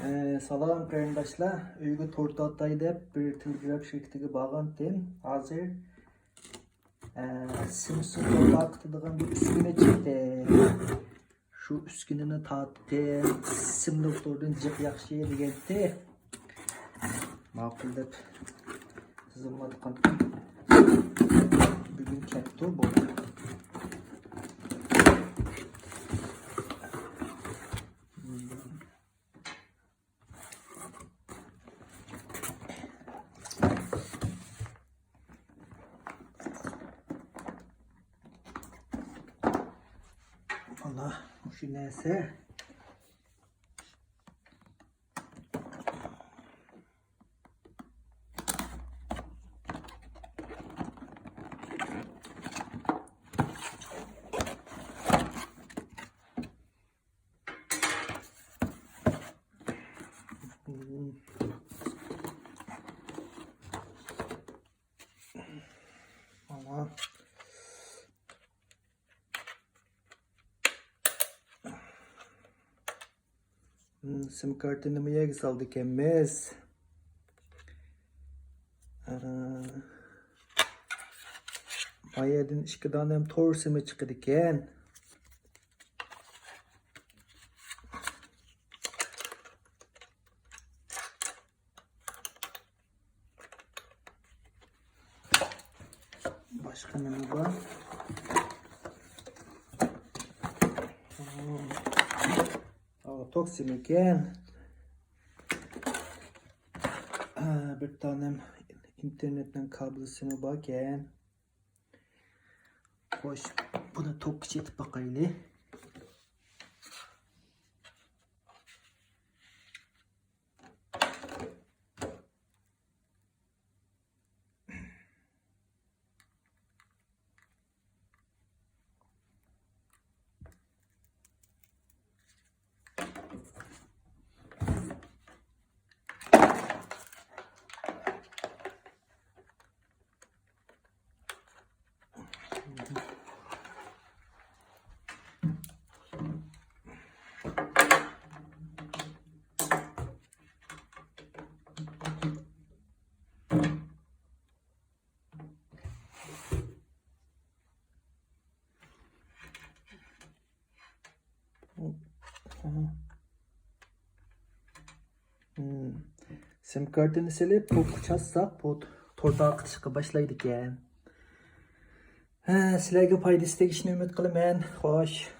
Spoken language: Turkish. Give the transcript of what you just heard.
Salam qarindoshlar, uyga to'rt atay deb bir telegraf shirkatiga borgandim. Hozir Samsung vaqtidagi bir uskuna chiqdi. Shu uskunani tortdim. Sim doktordan jiq yaxshi degandi. Ma'qul deb tizimlatgan. Bugun ketdi bu. Allah, şu neyse. Allah. Sim kartını mı yek saldık emiz? Mayedin işkidan hem tor simi çıkıdı ken. Başka ne var? Toksim eken. Bir tanem internetten kablosunu baken. Hoş, bunu tok çetip bakaylı. Sim kartını silip pot çatsak pot torda akışıqqa başlaydı ekan. Sizlarga foydasi tegishini umid qilaman. Xo'sh.